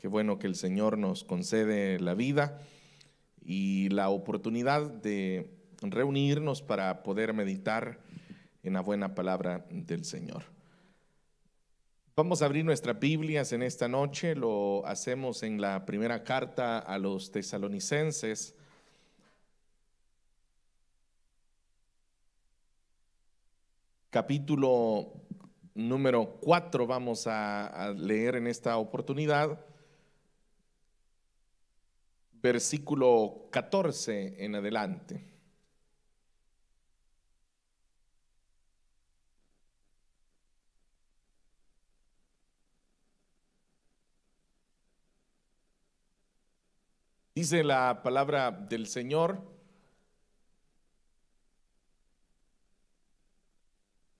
bueno que el Señor nos concede la vida y la oportunidad de reunirnos para poder meditar en la buena palabra del Señor. Vamos a abrir nuestras Biblias en esta noche, lo hacemos en la primera carta a los tesalonicenses, capítulo número 4, vamos a leer en esta oportunidad, versículo 14 en adelante. Dice la palabra del Señor: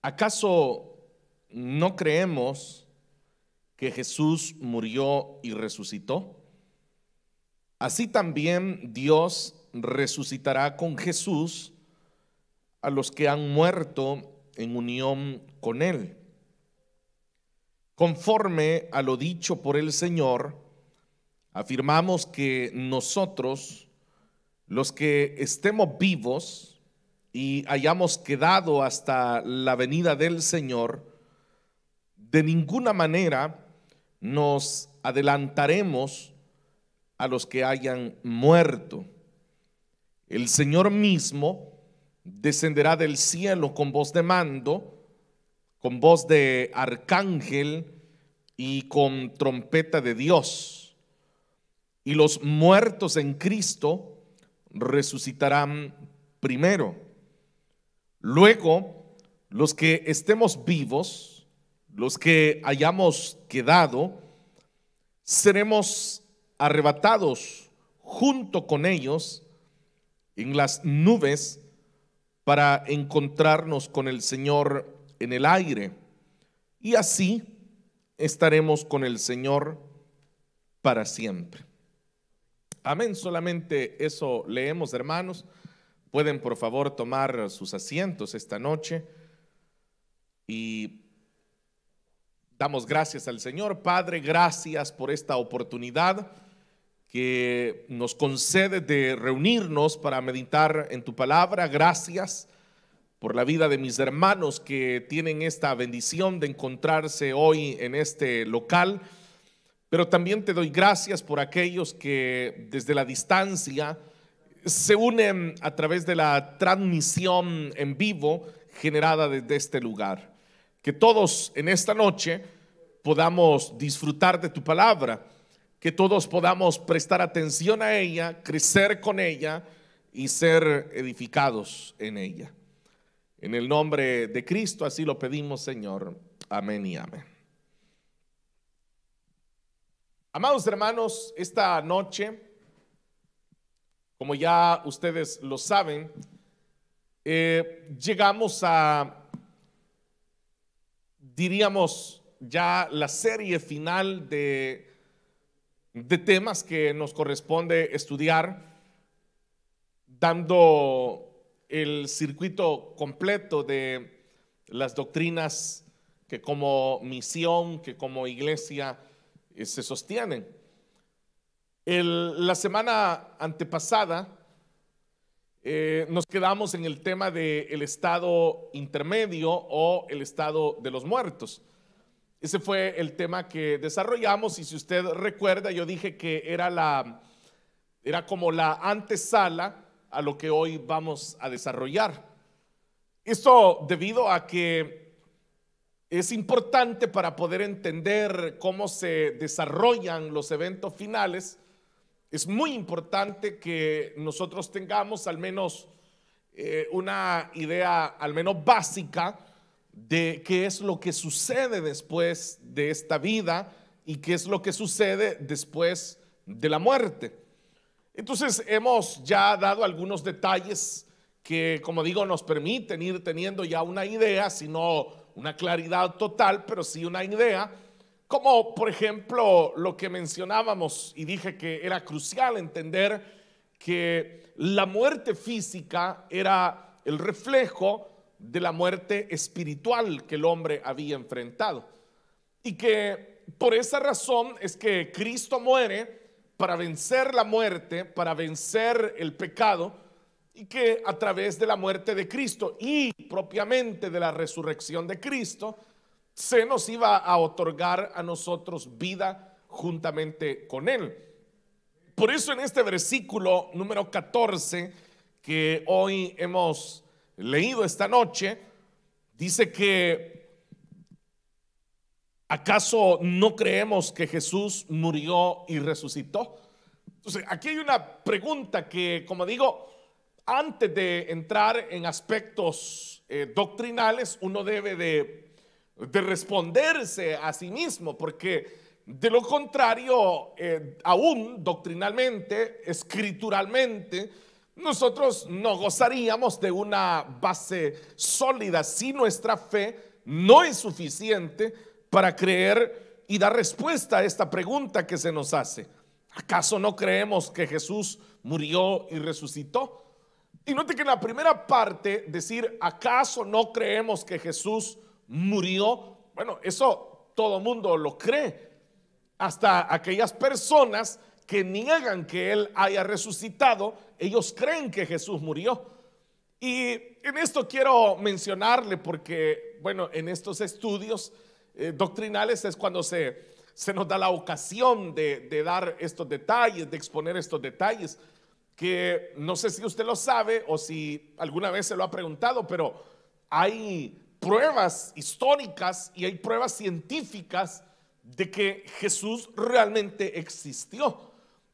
¿acaso no creemos que Jesús murió y resucitó? Así también Dios resucitará con Jesús a los que han muerto en unión con Él. Conforme a lo dicho por el Señor, afirmamos que nosotros, los que estemos vivos y hayamos quedado hasta la venida del Señor, de ninguna manera nos adelantaremos a los que hayan muerto. El Señor mismo descenderá del cielo con voz de mando, con voz de arcángel y con trompeta de Dios. Y los muertos en Cristo resucitarán primero. Luego, los que estemos vivos, los que hayamos quedado, seremos arrebatados junto con ellos en las nubes para encontrarnos con el Señor en el aire, y así estaremos con el Señor para siempre. Amén. Solamente eso leemos, hermanos. Pueden por favor tomar sus asientos esta noche y damos gracias al Señor. Padre, gracias por esta oportunidad que nos concede de reunirnos para meditar en tu palabra. Gracias por la vida de mis hermanos que tienen esta bendición de encontrarse hoy en este local. Pero también te doy gracias por aquellos que desde la distancia se unen a través de la transmisión en vivo generada desde este lugar. Que todos en esta noche podamos disfrutar de tu palabra, que todos podamos prestar atención a ella, crecer con ella y ser edificados en ella. En el nombre de Cristo así lo pedimos, Señor. Amén y amén. Amados hermanos, esta noche, como ya ustedes lo saben, llegamos a, diríamos, ya la serie final de temas que nos corresponde estudiar, dando el circuito completo de las doctrinas que como misión, que como iglesia se sostienen. La semana antepasada nos quedamos en el tema del estado intermedio o el estado de los muertos. Ese fue el tema que desarrollamos, y si usted recuerda, yo dije que era como la antesala a lo que hoy vamos a desarrollar. Esto debido a que es importante para poder entender cómo se desarrollan los eventos finales. Es muy importante que nosotros tengamos al menos una idea al menos básica de qué es lo que sucede después de esta vida y qué es lo que sucede después de la muerte. Entonces hemos ya dado algunos detalles que, como digo, nos permiten ir teniendo ya una idea, si no una claridad total, pero sí una idea, como por ejemplo lo que mencionábamos y dije que era crucial entender que la muerte física era el reflejo de la muerte espiritual que el hombre había enfrentado, y que por esa razón es que Cristo muere para vencer la muerte, para vencer el pecado, y que a través de la muerte de Cristo y propiamente de la resurrección de Cristo, se nos iba a otorgar a nosotros vida juntamente con Él. Por eso en este versículo número 14 que hoy hemos leído esta noche, dice que ¿acaso no creemos que Jesús murió y resucitó? Entonces, aquí hay una pregunta que, como digo, antes de entrar en aspectos doctrinales, uno debe de responderse a sí mismo, porque de lo contrario, aún doctrinalmente, escrituralmente, nosotros no gozaríamos de una base sólida si nuestra fe no es suficiente para creer y dar respuesta a esta pregunta que se nos hace. ¿Acaso no creemos que Jesús murió y resucitó? Y note que en la primera parte decir ¿acaso no creemos que Jesús murió? Bueno, eso todo mundo lo cree, hasta aquellas personas que niegan que Él haya resucitado, ellos creen que Jesús murió. Y en esto quiero mencionarle porque, bueno, en estos estudios doctrinales es cuando se nos da la ocasión de dar estos detalles, de exponer estos detalles, que no sé si usted lo sabe o si alguna vez se lo ha preguntado, pero hay pruebas históricas y hay pruebas científicas de que Jesús realmente existió,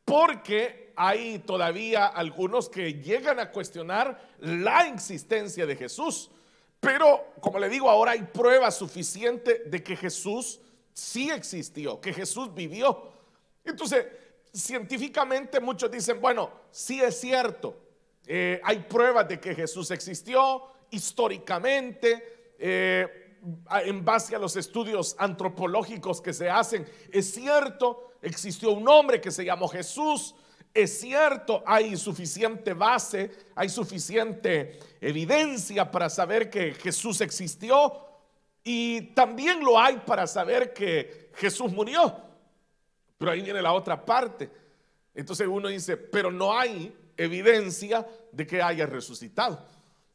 porque hay todavía algunos que llegan a cuestionar la existencia de Jesús. Pero como le digo, ahora hay prueba suficiente de que Jesús sí existió, que Jesús vivió. Entonces, científicamente muchos dicen, bueno, sí es cierto, hay pruebas de que Jesús existió históricamente, en base a los estudios antropológicos que se hacen, es cierto, existió un hombre que se llamó Jesús. Es cierto, hay suficiente base, hay suficiente evidencia para saber que Jesús existió, y también lo hay para saber que Jesús murió. Pero ahí viene la otra parte. Entonces uno dice, pero no hay evidencia de que haya resucitado.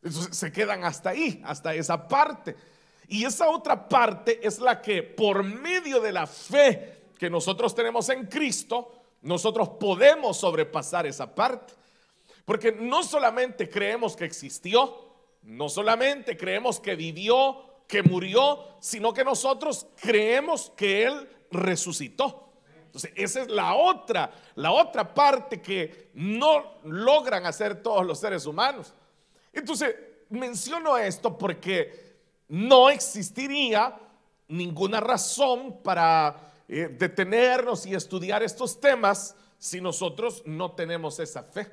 Entonces se quedan hasta ahí, hasta esa parte. Y esa otra parte es la que, por medio de la fe que nosotros tenemos en Cristo, nosotros podemos sobrepasar esa parte. Porque no solamente creemos que existió, no solamente creemos que vivió, que murió, sino que nosotros creemos que Él resucitó. Entonces esa es la otra parte que no logran hacer todos los seres humanos. Entonces menciono esto porque no existiría ninguna razón para detenernos y estudiar estos temas si nosotros no tenemos esa fe.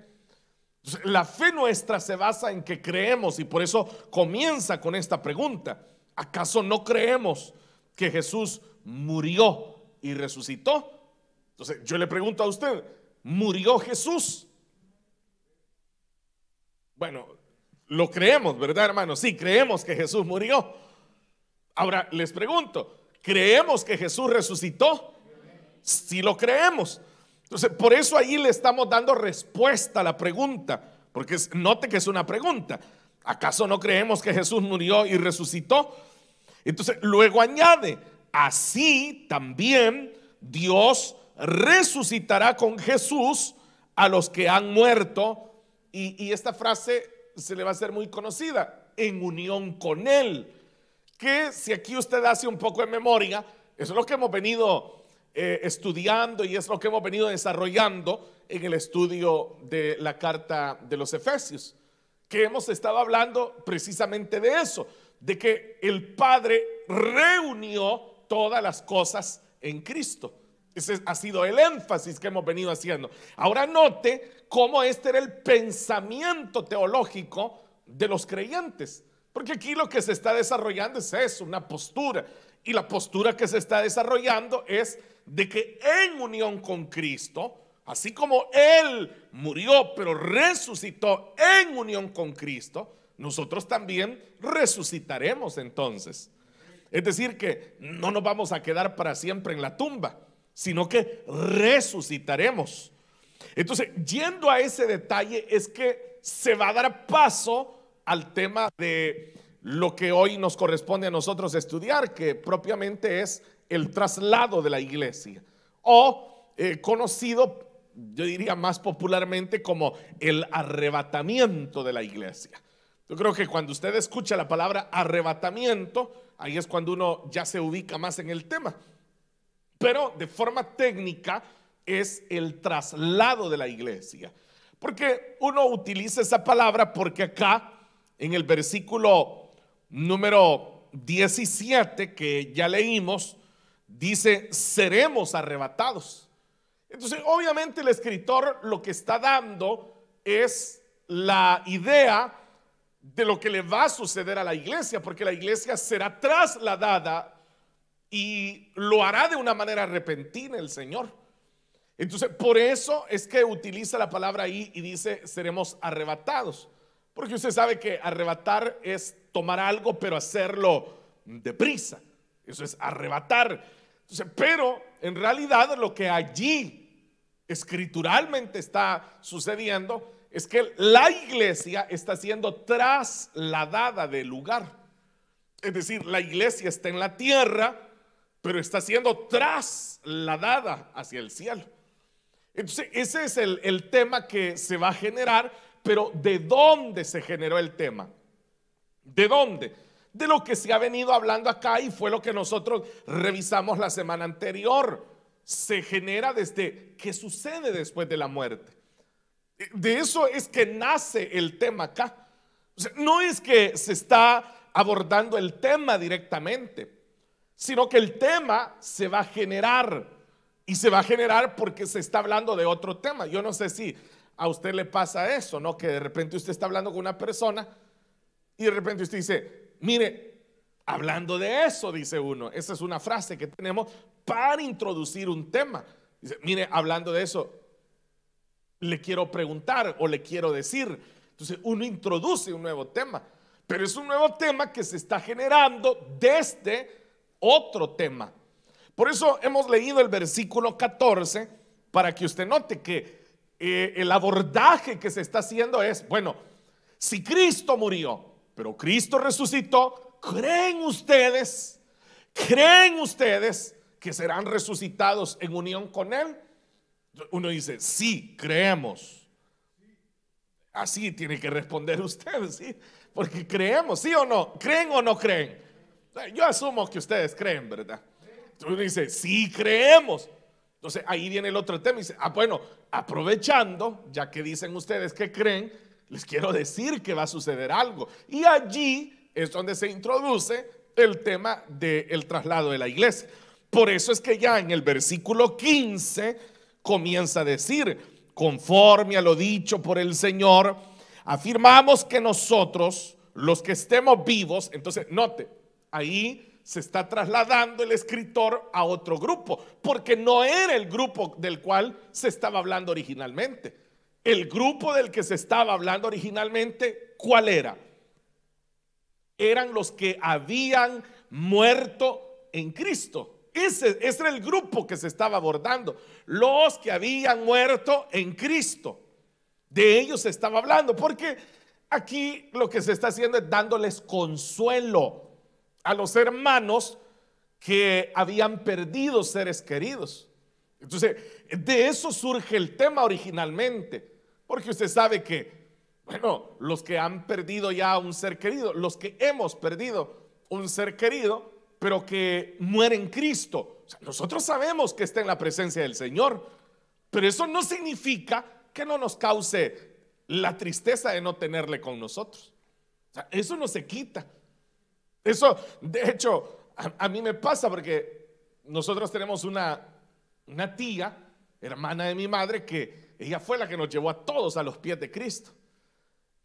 Entonces, la fe nuestra se basa en que creemos, y por eso comienza con esta pregunta: ¿acaso no creemos que Jesús murió y resucitó? Entonces yo le pregunto a usted, ¿murió Jesús? Bueno, lo creemos, ¿verdad, hermano? Sí, creemos que Jesús murió. Ahora les pregunto, ¿creemos que Jesús resucitó? Sí, lo creemos. Entonces, por eso ahí le estamos dando respuesta a la pregunta, porque note que es una pregunta. ¿Acaso no creemos que Jesús murió y resucitó? Entonces, luego añade, así también Dios resucitará con Jesús a los que han muerto. Y esta frase se le va a hacer muy conocida: en unión con Él. Que si aquí usted hace un poco de memoria, eso es lo que hemos venido estudiando y es lo que hemos venido desarrollando en el estudio de la carta de los Efesios, que hemos estado hablando precisamente de eso, de que el Padre reunió todas las cosas en Cristo. Ese ha sido el énfasis que hemos venido haciendo. Ahora note cómo este era el pensamiento teológico de los creyentes, porque aquí lo que se está desarrollando es eso, una postura, y la postura que se está desarrollando es de que en unión con Cristo, así como Él murió pero resucitó en unión con Cristo, nosotros también resucitaremos entonces. Es decir, que no nos vamos a quedar para siempre en la tumba, sino que resucitaremos. Entonces, yendo a ese detalle, es que se va a dar paso al tema de lo que hoy nos corresponde a nosotros estudiar, que propiamente es el traslado de la iglesia, o conocido, yo diría más popularmente, como el arrebatamiento de la iglesia. Yo creo que cuando usted escucha la palabra arrebatamiento, ahí es cuando uno ya se ubica más en el tema. Pero de forma técnica es el traslado de la iglesia. Porque uno utiliza esa palabra porque acá en el versículo número 17 que ya leímos, dice: seremos arrebatados. Entonces, obviamente el escritor lo que está dando es la idea de lo que le va a suceder a la iglesia, porque la iglesia será trasladada y lo hará de una manera repentina el Señor. Entonces, por eso es que utiliza la palabra ahí y dice: seremos arrebatados. Porque usted sabe que arrebatar es tomar algo, pero hacerlo deprisa. Eso es arrebatar. Entonces, pero en realidad lo que allí escrituralmente está sucediendo es que la iglesia está siendo trasladada del lugar. Es decir, la iglesia está en la tierra, pero está siendo trasladada hacia el cielo. Entonces, ese es el tema que se va a generar. Pero ¿de dónde se generó el tema? ¿De dónde? De lo que se ha venido hablando acá, y fue lo que nosotros revisamos la semana anterior. Se genera desde qué sucede después de la muerte. De eso es que nace el tema acá. O sea, no es que se está abordando el tema directamente, sino que el tema se va a generar. Y se va a generar porque se está hablando de otro tema. Yo no sé si a usted le pasa eso, ¿no? Que de repente usted está hablando con una persona y de repente usted dice: mire, hablando de eso, dice uno. Esa es una frase que tenemos para introducir un tema. Dice: mire, hablando de eso, le quiero preguntar o le quiero decir. Entonces uno introduce un nuevo tema, pero es un nuevo tema que se está generando desde otro tema. Por eso hemos leído el versículo 14 para que usted note que el abordaje que se está haciendo es: bueno, si Cristo murió, pero Cristo resucitó, ¿creen ustedes que serán resucitados en unión con Él? Uno dice: sí, creemos. Así tiene que responder usted, ¿sí? Porque creemos, ¿sí o no? ¿Creen o no creen? Yo asumo que ustedes creen, ¿verdad? Uno dice: sí, creemos. Entonces ahí viene el otro tema y dice: bueno, aprovechando, ya que dicen ustedes que creen, les quiero decir que va a suceder algo. Y allí es donde se introduce el tema del traslado de la iglesia. Por eso es que ya en el versículo 15 comienza a decir: conforme a lo dicho por el Señor, afirmamos que nosotros, los que estemos vivos. Entonces note, ahí se está trasladando el escritor a otro grupo, porque no era el grupo del cual se estaba hablando originalmente. El grupo del que se estaba hablando originalmente, ¿cuál era? Eran los que habían muerto en Cristo. Ese era el grupo que se estaba abordando. Los que habían muerto en Cristo. De ellos se estaba hablando, porque aquí lo que se está haciendo es dándoles consuelo a los hermanos que habían perdido seres queridos. Entonces, de eso surge el tema originalmente, porque usted sabe que, bueno, los que han perdido ya un ser querido, los que hemos perdido un ser querido, pero que muere en Cristo, o sea, nosotros sabemos que está en la presencia del Señor, pero eso no significa que no nos cause la tristeza de no tenerle con nosotros. O sea, eso no se quita. Eso, de hecho, a mí me pasa porque nosotros tenemos una tía, hermana de mi madre, que ella fue la que nos llevó a todos a los pies de Cristo.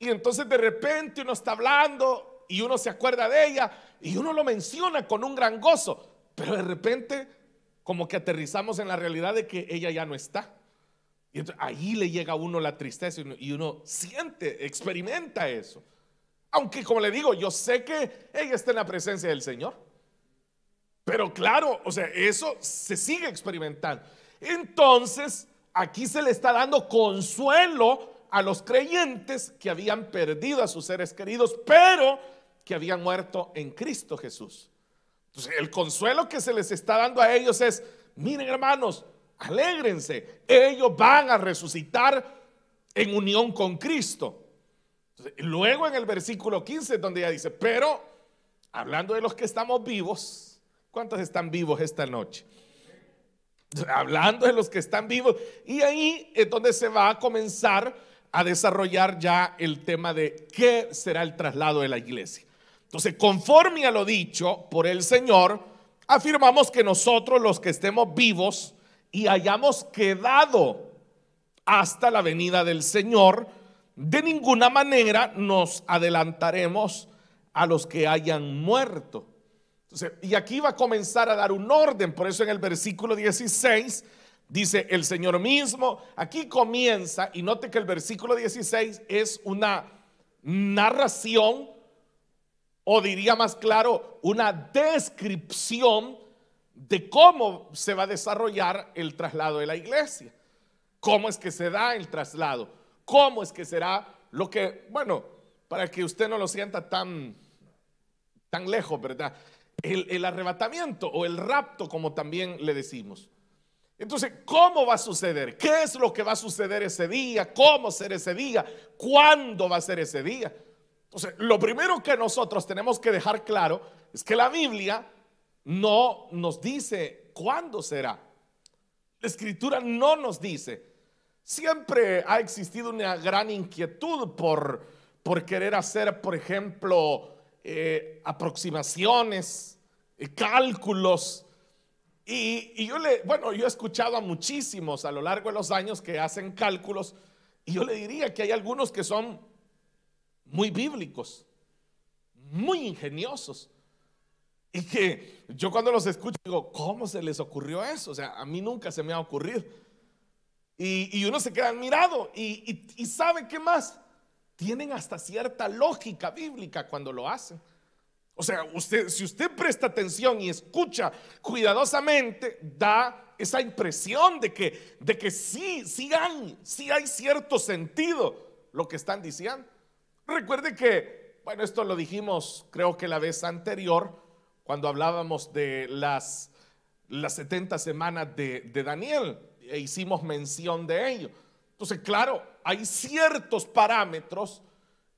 Y entonces de repente uno está hablando y uno se acuerda de ella y uno lo menciona con un gran gozo, pero de repente como que aterrizamos en la realidad de que ella ya no está. Y entonces ahí le llega a uno la tristeza y uno siente, experimenta eso. Aunque, como le digo, yo sé que ella está en la presencia del Señor. Pero claro, o sea, eso se sigue experimentando. Entonces, aquí se le está dando consuelo a los creyentes que habían perdido a sus seres queridos, pero que habían muerto en Cristo Jesús. Entonces, el consuelo que se les está dando a ellos es: miren, hermanos, alégrense, ellos van a resucitar en unión con Cristo. Entonces, luego en el versículo 15, donde ya dice: pero hablando de los que estamos vivos, ¿cuántos están vivos esta noche? Hablando de los que están vivos. Y ahí es donde se va a comenzar a desarrollar ya el tema de qué será el traslado de la iglesia. Entonces, conforme a lo dicho por el Señor, afirmamos que nosotros, los que estemos vivos y hayamos quedado hasta la venida del Señor, de ninguna manera nos adelantaremos a los que hayan muerto. Entonces, y aquí va a comenzar a dar un orden. Por eso en el versículo 16 dice el Señor mismo. Aquí comienza, y note que el versículo 16 es una narración, o diría más claro, una descripción de cómo se va a desarrollar el traslado de la iglesia. Cómo es que se da el traslado, cómo es que será lo que, bueno, para que usted no lo sienta tan lejos, ¿verdad? El arrebatamiento o el rapto, como también le decimos. Entonces, ¿cómo va a suceder? ¿Qué es lo que va a suceder ese día? ¿Cómo será ese día? ¿Cuándo va a ser ese día? Entonces, lo primero que nosotros tenemos que dejar claro es que la Biblia no nos dice cuándo será. La Escritura no nos dice. Siempre ha existido una gran inquietud por querer hacer, por ejemplo, aproximaciones, cálculos. Y yo he escuchado a muchísimos a lo largo de los años que hacen cálculos, y yo le diría que hay algunos que son muy bíblicos, muy ingeniosos, y que yo cuando los escucho digo: ¿cómo se les ocurrió eso? O sea, a mí nunca se me ha ocurrido. Y uno se queda admirado y sabe qué más, tienen hasta cierta lógica bíblica cuando lo hacen. O sea, si usted presta atención y escucha cuidadosamente, da esa impresión de que sí hay cierto sentido lo que están diciendo. Recuerde que, bueno, esto lo dijimos creo que la vez anterior, cuando hablábamos de las 70 semanas de Daniel, e hicimos mención de ello. Entonces, claro, hay ciertos parámetros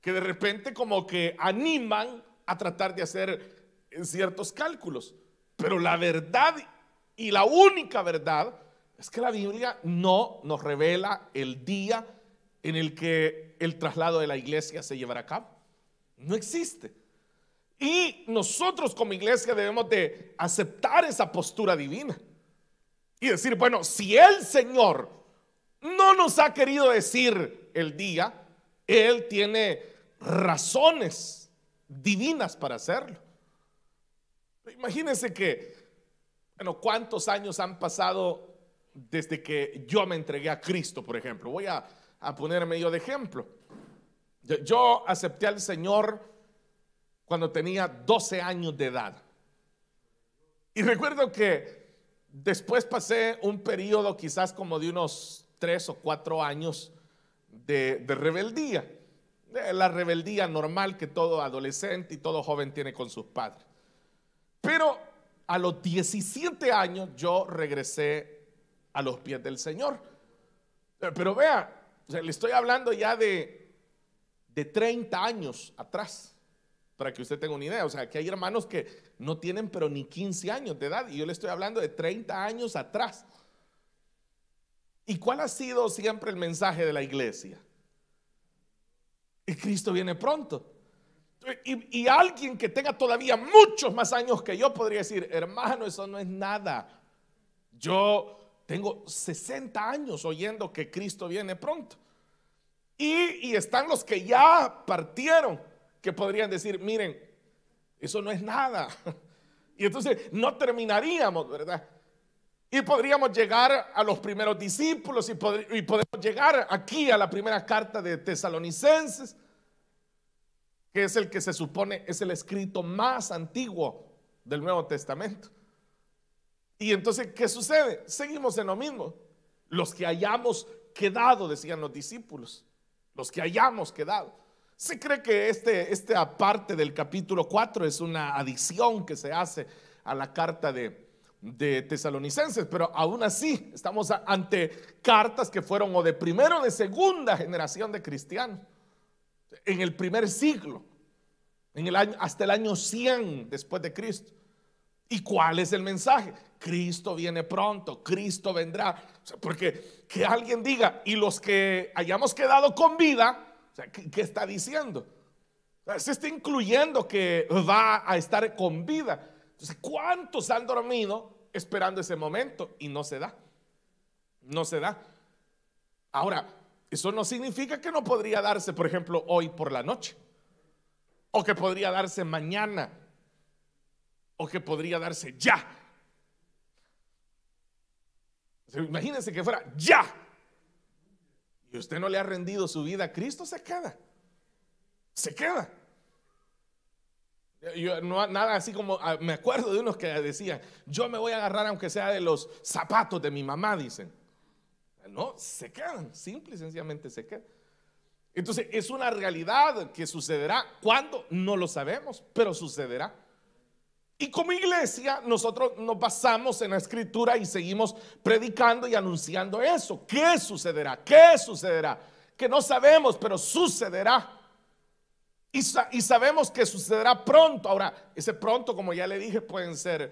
que de repente como que animan a tratar de hacer ciertos cálculos, pero la verdad y la única verdad es que la Biblia no nos revela el día en el que el traslado de la iglesia se llevará a cabo. No existe. Y nosotros como iglesia debemos de aceptar esa postura divina y decir: bueno, si el Señor no nos ha querido decir el día, Él tiene razones divinas para hacerlo. Imagínense que, bueno, ¿cuántos años han pasado desde que yo me entregué a Cristo, por ejemplo? Voy a ponerme yo de ejemplo. Yo acepté al Señor cuando tenía 12 años de edad. Y recuerdo que después pasé un periodo quizás como de unos 3 o 4 años de rebeldía. La rebeldía normal que todo adolescente y todo joven tiene con sus padres. Pero a los 17 años yo regresé a los pies del Señor. Pero vea, o sea, le estoy hablando ya de 30 años atrás, para que usted tenga una idea. O sea, que hay hermanos que no tienen pero ni 15 años de edad, y yo le estoy hablando de 30 años atrás. ¿Y cuál ha sido siempre el mensaje de la iglesia? Y Cristo viene pronto. Y alguien que tenga todavía muchos más años que yo podría decir: hermano, eso no es nada. Yo tengo 60 años oyendo que Cristo viene pronto. Y están los que ya partieron, que podrían decir: miren, eso no es nada. Y entonces no terminaríamos, ¿verdad? Y podríamos llegar a los primeros discípulos y podemos llegar aquí a la primera carta de Tesalonicenses, que es el que se supone es el escrito más antiguo del Nuevo Testamento. Y entonces, ¿qué sucede? Seguimos en lo mismo. Los que hayamos quedado, decían los discípulos, los que hayamos quedado. Se cree que esta parte del capítulo 4 es una adición que se hace a la carta de Tesalonicenses, pero aún así estamos ante cartas que fueron o de primera o de segunda generación de cristianos, en el primer siglo, hasta el año 100 después de Cristo. ¿Y cuál es el mensaje? Cristo viene pronto, Cristo vendrá. O sea, porque que alguien diga, y los que hayamos quedado con vida, o sea, ¿qué está diciendo? O sea, se está incluyendo que va a estar con vida. Entonces, ¿cuántos han dormido esperando ese momento? Y no se da. No se da. Ahora, eso no significa que no podría darse, por ejemplo, hoy por la noche, o que podría darse mañana, o que podría darse ya. O sea, imagínense que fuera ya, y usted no le ha rendido su vida a Cristo, se queda. Se queda. Yo, no, nada así como, me acuerdo de unos que decían, yo me voy a agarrar aunque sea de los zapatos de mi mamá, dicen. No, se quedan, simple y sencillamente se quedan. Entonces es una realidad que sucederá. ¿Cuándo? No lo sabemos, pero sucederá. Y como iglesia nosotros nos basamos en la escritura y seguimos predicando y anunciando eso. ¿Qué sucederá? ¿Qué sucederá? Que no sabemos, pero sucederá. Y sabemos que sucederá pronto. Ahora, ese pronto, como ya le dije, pueden ser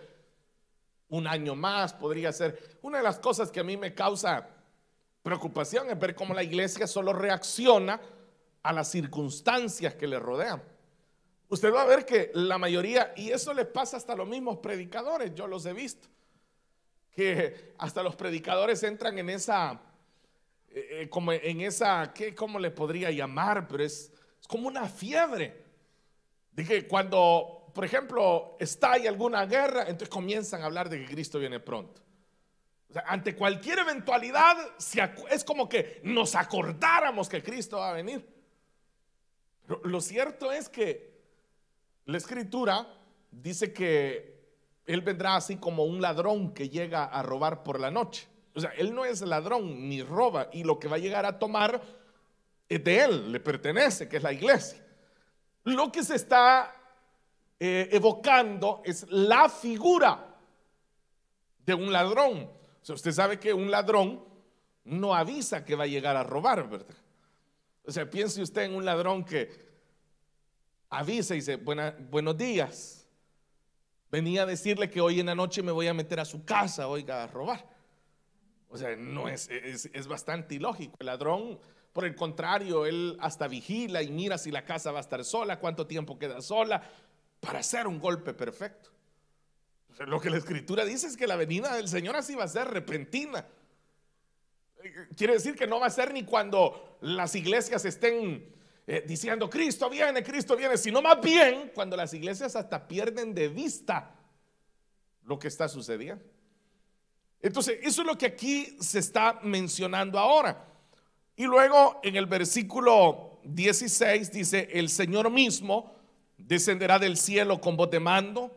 un año más, podría ser. Una de las cosas que a mí me causa preocupación es ver cómo la iglesia solo reacciona a las circunstancias que le rodean. Usted va a ver que la mayoría, y eso le pasa hasta a los mismos predicadores, yo los he visto, que hasta los predicadores entran en esa, como en esa, ¿cómo le podría llamar? Pero es como una fiebre. Dije, cuando, por ejemplo, estalla alguna guerra, entonces comienzan a hablar de que Cristo viene pronto. O sea, ante cualquier eventualidad, es como que nos acordáramos que Cristo va a venir. Pero lo cierto es que la escritura dice que Él vendrá así como un ladrón que llega a robar por la noche. O sea, Él no es ladrón ni roba, y lo que va a llegar a tomar es de Él, le pertenece, que es la iglesia. Lo que se está evocando es la figura de un ladrón. O sea, usted sabe que un ladrón no avisa que va a llegar a robar, ¿verdad? O sea, piense usted en un ladrón que avisa y dice, buenos días, venía a decirle que hoy en la noche me voy a meter a su casa, oiga, a robar. O sea, no es bastante ilógico. El ladrón, por el contrario, él hasta vigila y mira si la casa va a estar sola, cuánto tiempo queda sola, para hacer un golpe perfecto. O sea, lo que la escritura dice es que la venida del Señor así va a ser repentina. Quiere decir que no va a ser ni cuando las iglesias estén diciendo Cristo viene, sino más bien cuando las iglesias hasta pierden de vista lo que está sucediendo. Entonces, eso es lo que aquí se está mencionando ahora. Y luego en el versículo 16 dice, el Señor mismo descenderá del cielo con voz de mando,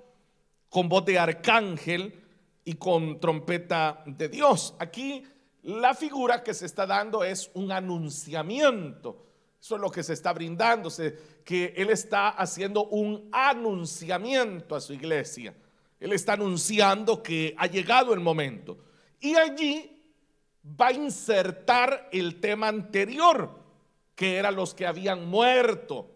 con voz de arcángel y con trompeta de Dios. Aquí la figura que se está dando es un anunciamiento. Eso es lo que se está brindándose, que Él está haciendo un anunciamiento a su iglesia. Él está anunciando que ha llegado el momento. Y allí va a insertar el tema anterior, que eran los que habían muerto.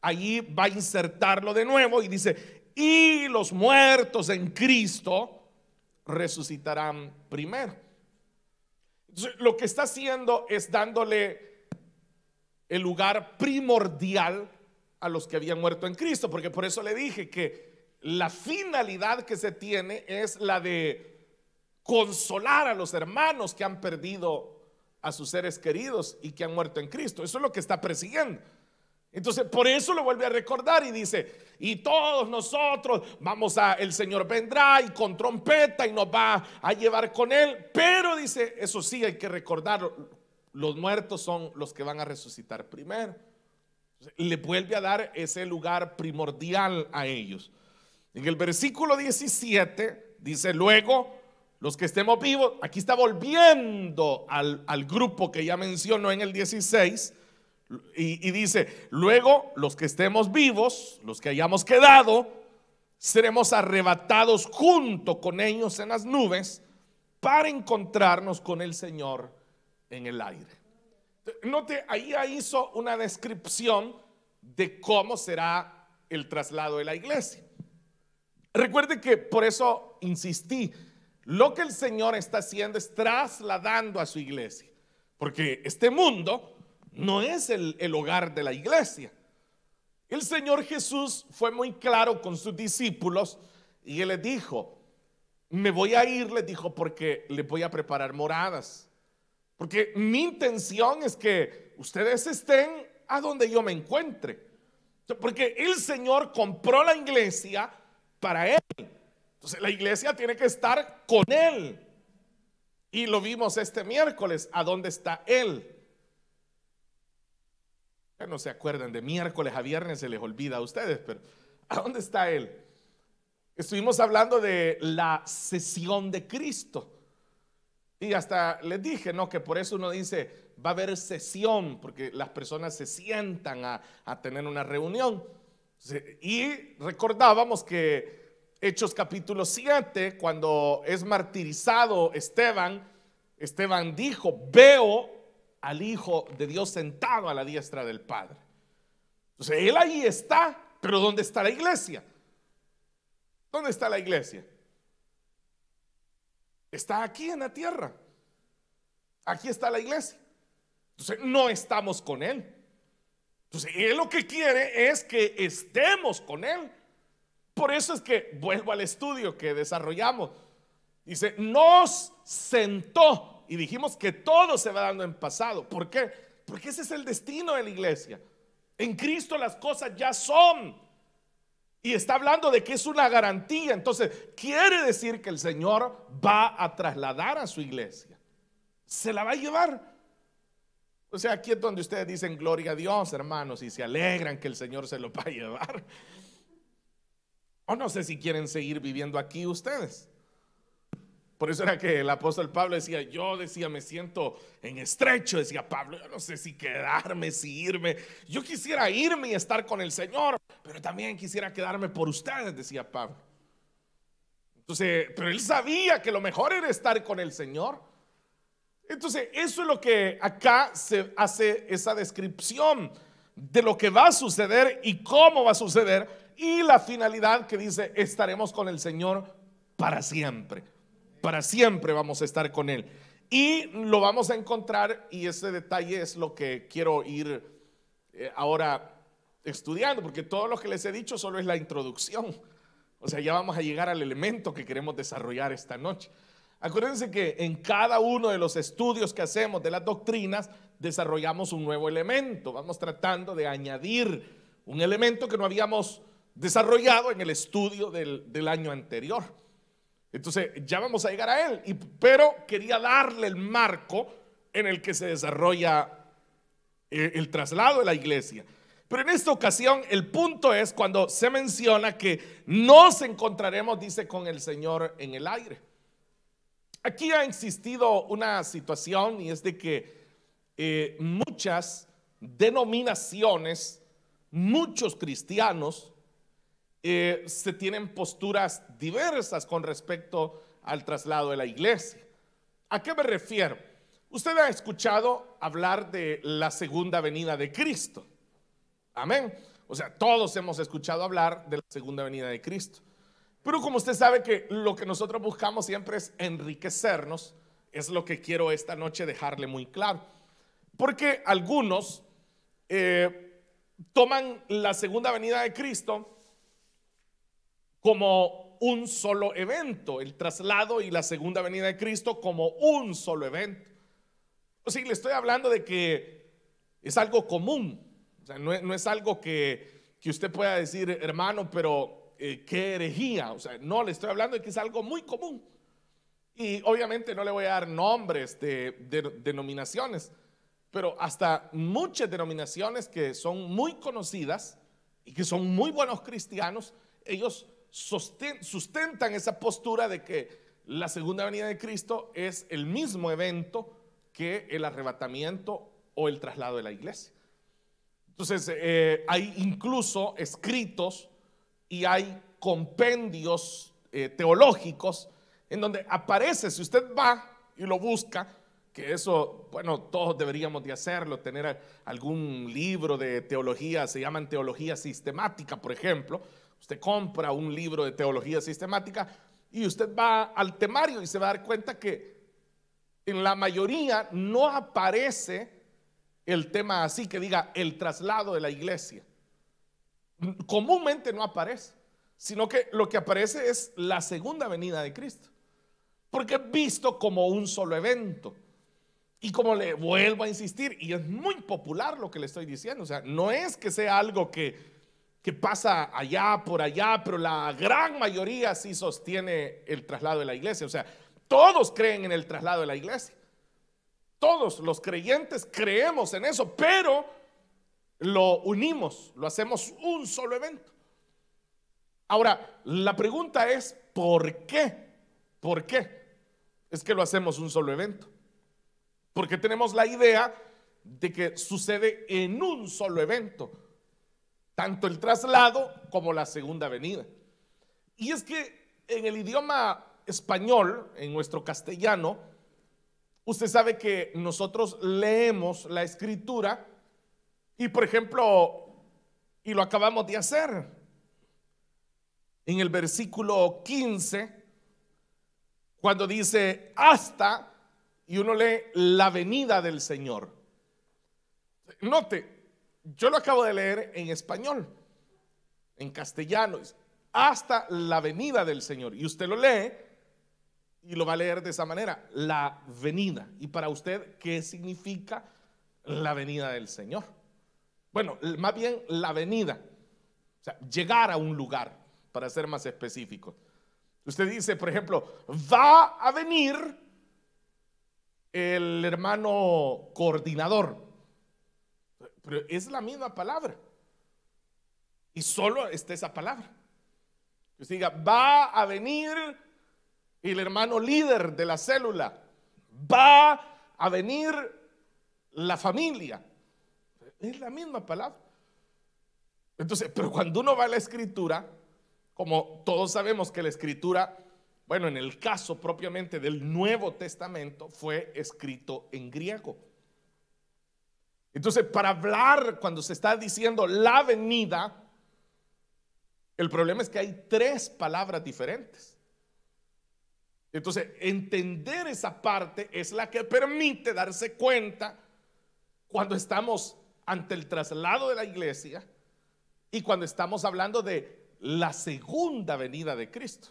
Allí va a insertarlo de nuevo y dice, y los muertos en Cristo resucitarán primero. Entonces, lo que está haciendo es dándole el lugar primordial a los que habían muerto en Cristo, porque por eso le dije que la finalidad que se tiene es la de consolar a los hermanos que han perdido a sus seres queridos y que han muerto en Cristo. Eso es lo que está persiguiendo. Entonces, por eso lo vuelve a recordar y dice, y todos nosotros el Señor vendrá y con trompeta y nos va a llevar con Él. Pero dice, eso sí hay que recordarlo, los muertos son los que van a resucitar primero. Le vuelve a dar ese lugar primordial a ellos. En el versículo 17 dice, luego los que estemos vivos, aquí está volviendo al grupo que ya mencionó en el 16, y dice, luego los que estemos vivos, los que hayamos quedado, seremos arrebatados junto con ellos en las nubes para encontrarnos con el Señor en el aire. Note, ahí hizo una descripción de cómo será el traslado de la iglesia. Recuerde que por eso insistí, lo que el Señor está haciendo es trasladando a su iglesia, porque este mundo no es el hogar de la iglesia. El Señor Jesús fue muy claro con sus discípulos y Él les dijo, me voy a ir, les dijo, porque les voy a preparar moradas. Porque mi intención es que ustedes estén a donde yo me encuentre. Porque el Señor compró la iglesia para Él. Entonces la iglesia tiene que estar con Él. Y lo vimos este miércoles, ¿a dónde está Él? Ya no se acuerdan, de miércoles a viernes se les olvida a ustedes, pero ¿a dónde está Él? Estuvimos hablando de la sesión de Cristo. Y hasta les dije, ¿no? Que por eso uno dice, va a haber sesión, porque las personas se sientan a tener una reunión. Y recordábamos que Hechos capítulo 7, cuando es martirizado Esteban dijo, veo al Hijo de Dios sentado a la diestra del Padre. Entonces Él ahí está, pero ¿dónde está la iglesia? ¿Dónde está la iglesia? Está aquí en la tierra. Aquí está la iglesia. Entonces no estamos con Él. Entonces Él lo que quiere es que estemos con Él. Por eso es que vuelvo al estudio que desarrollamos. Dice, nos sentó. Y dijimos que todo se va dando en pasado. ¿Por qué? Porque ese es el destino de la iglesia. En Cristo las cosas ya son. Y está hablando de que es una garantía. Entonces quiere decir que el Señor va a trasladar a su iglesia. Se la va a llevar. O sea, aquí es donde ustedes dicen gloria a Dios, hermanos, y se alegran que el Señor se lo va a llevar. O no sé si quieren seguir viviendo aquí ustedes. Por eso era que el apóstol Pablo decía, me siento en estrecho, decía Pablo, yo no sé si quedarme, si irme. Yo quisiera irme y estar con el Señor, pero también quisiera quedarme por ustedes, decía Pablo. Entonces, pero él sabía que lo mejor era estar con el Señor. Entonces, eso es lo que acá se hace esa descripción de lo que va a suceder y cómo va a suceder. Y la finalidad que dice, estaremos con el Señor para siempre. Para siempre vamos a estar con Él. Y lo vamos a encontrar, y ese detalle es lo que quiero ir ahora estudiando, porque todo lo que les he dicho solo es la introducción. O sea, ya vamos a llegar al elemento que queremos desarrollar esta noche. Acuérdense que en cada uno de los estudios que hacemos de las doctrinas, desarrollamos un nuevo elemento. Vamos tratando de añadir un elemento que no habíamos desarrollado en el estudio del año anterior. Entonces ya vamos a llegar a él, pero quería darle el marco en el que se desarrolla el traslado de la iglesia. Pero en esta ocasión el punto es cuando se menciona que nos encontraremos, dice, con el Señor en el aire. Aquí ha existido una situación, y es de que muchas denominaciones, muchos cristianos se tienen posturas diversas con respecto al traslado de la iglesia. ¿A qué me refiero? Usted ha escuchado hablar de la segunda venida de Cristo. Amén. O sea, todos hemos escuchado hablar de la segunda venida de Cristo. Pero como usted sabe que lo que nosotros buscamos siempre es enriquecernos, es lo que quiero esta noche dejarle muy claro. Porque algunos toman la segunda venida de Cristo como un solo evento, el traslado y la segunda venida de Cristo como un solo evento. O sea, le estoy hablando de que es algo común. O sea, no es algo que usted pueda decir, hermano, pero qué herejía. O sea, no, le estoy hablando de que es algo muy común. Y obviamente no le voy a dar nombres de denominaciones, pero hasta muchas denominaciones que son muy conocidas y que son muy buenos cristianos, ellos sustentan esa postura de que la segunda venida de Cristo es el mismo evento que el arrebatamiento o el traslado de la iglesia. Entonces, hay incluso escritos y hay compendios teológicos en donde aparece, si usted va y lo busca, que eso, bueno, todos deberíamos de hacerlo, tener algún libro de teología, se llaman teología sistemática, por ejemplo. Usted compra un libro de teología sistemática y usted va al temario y se va a dar cuenta que en la mayoría no aparece el tema así que diga el traslado de la iglesia. Comúnmente no aparece, sino que lo que aparece es la segunda venida de Cristo, porque es visto como un solo evento. Y como le vuelvo a insistir, y es muy popular lo que le estoy diciendo, o sea, no es que sea algo que pasa allá, por allá, pero la gran mayoría sí sostiene el traslado de la iglesia. O sea, todos creen en el traslado de la iglesia. Todos los creyentes creemos en eso, pero lo unimos, lo hacemos un solo evento. Ahora, la pregunta es, ¿por qué? ¿Por qué es que lo hacemos un solo evento? Porque tenemos la idea de que sucede en un solo evento, tanto el traslado como la segunda venida. Y es que en el idioma español, en nuestro castellano, usted sabe que nosotros leemos la escritura y, por ejemplo, y lo acabamos de hacer, en el versículo 15, cuando dice hasta, y uno lee la venida del Señor. Note, yo lo acabo de leer en español, en castellano, hasta la venida del Señor. Y usted lo lee y lo va a leer de esa manera, la venida. Y para usted, ¿qué significa la venida del Señor? Bueno, más bien la venida, o sea, llegar a un lugar, para ser más específico. Usted dice, por ejemplo, va a venir el hermano coordinador, pero es la misma palabra y solo está esa palabra. Usted diga, va a venir el hermano líder de la célula, va a venir la familia, es la misma palabra. Entonces, pero cuando uno va a la escritura, como todos sabemos que la escritura, bueno, en el caso propiamente del Nuevo Testamento, fue escrito en griego. Entonces, para hablar, cuando se está diciendo la venida, el problema es que hay tres palabras diferentes. Entonces, entender esa parte es la que permite darse cuenta cuando estamos ante el traslado de la iglesia y cuando estamos hablando de la segunda venida de Cristo.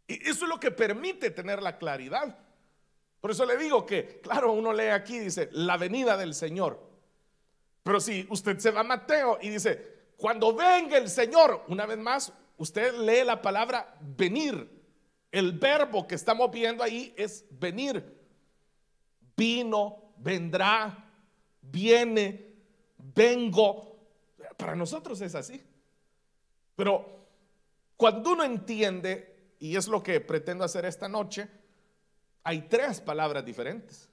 Y eso es lo que permite tener la claridad. Por eso le digo que, claro, uno lee aquí, dice, la venida del Señor. Pero si usted se va a Mateo y dice, cuando venga el Señor, una vez más, usted lee la palabra venir. El verbo que estamos viendo ahí es venir. Vino, vendrá, viene, vengo. Para nosotros es así. Pero cuando uno entiende, y es lo que pretendo hacer esta noche, hay tres palabras diferentes.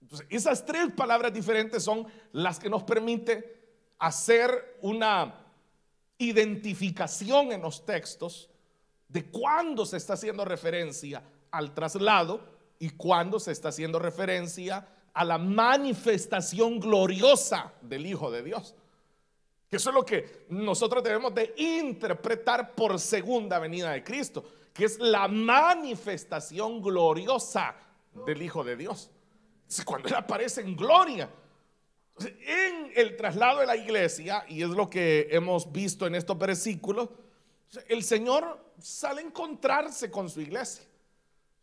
Entonces, esas tres palabras diferentes son las que nos permite hacer una identificación en los textos de cuándo se está haciendo referencia al traslado y cuándo se está haciendo referencia a la manifestación gloriosa del Hijo de Dios. Que eso es lo que nosotros debemos de interpretar por segunda venida de Cristo, que es la manifestación gloriosa del Hijo de Dios. Cuando Él aparece en gloria, en el traslado de la iglesia, y es lo que hemos visto en estos versículos, el Señor sale a encontrarse con su iglesia.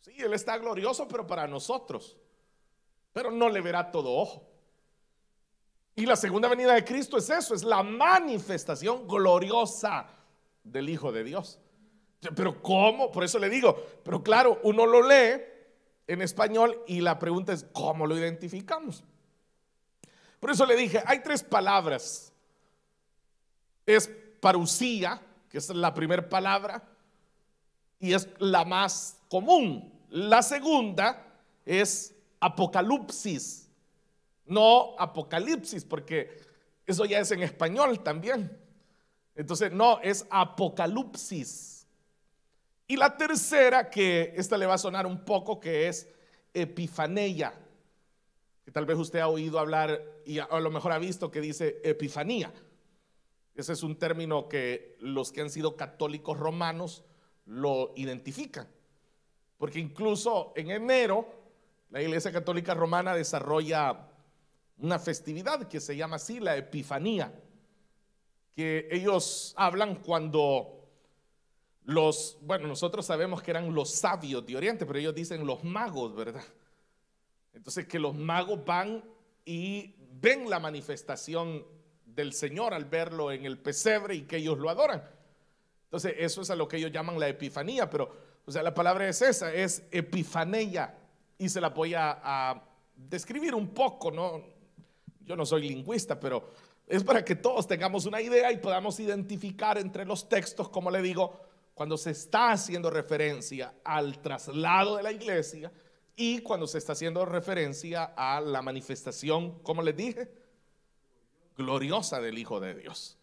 Sí, Él está glorioso, pero para nosotros, pero no le verá todo ojo. Y la segunda venida de Cristo es eso, es la manifestación gloriosa del Hijo de Dios. Pero ¿cómo? Por eso le digo, pero claro, uno lo lee en español y la pregunta es, ¿cómo lo identificamos? Por eso le dije, hay tres palabras. Es parusía, que es la primera palabra, y es la más común. La segunda es apocalipsis, no apocalipsis, porque eso ya es en español también. Entonces, no, es apocalipsis. Y la tercera, que esta le va a sonar un poco, que es epifanía, que tal vez usted ha oído hablar y a lo mejor ha visto que dice epifanía. Ese es un término que los que han sido católicos romanos lo identifican, porque incluso en enero la Iglesia Católica Romana desarrolla una festividad que se llama así, la Epifanía, que ellos hablan cuando bueno, nosotros sabemos que eran los sabios de Oriente, pero ellos dicen los magos, ¿verdad? Entonces, que los magos van y ven la manifestación del Señor al verlo en el pesebre y que ellos lo adoran. Entonces, eso es a lo que ellos llaman la epifanía, pero, o sea, la palabra es esa, es epifanía, y se la voy a describir un poco, ¿no? Yo no soy lingüista, pero es para que todos tengamos una idea y podamos identificar entre los textos, como le digo, cuando se está haciendo referencia al traslado de la iglesia y cuando se está haciendo referencia a la manifestación, como les dije, gloriosa del Hijo de Dios.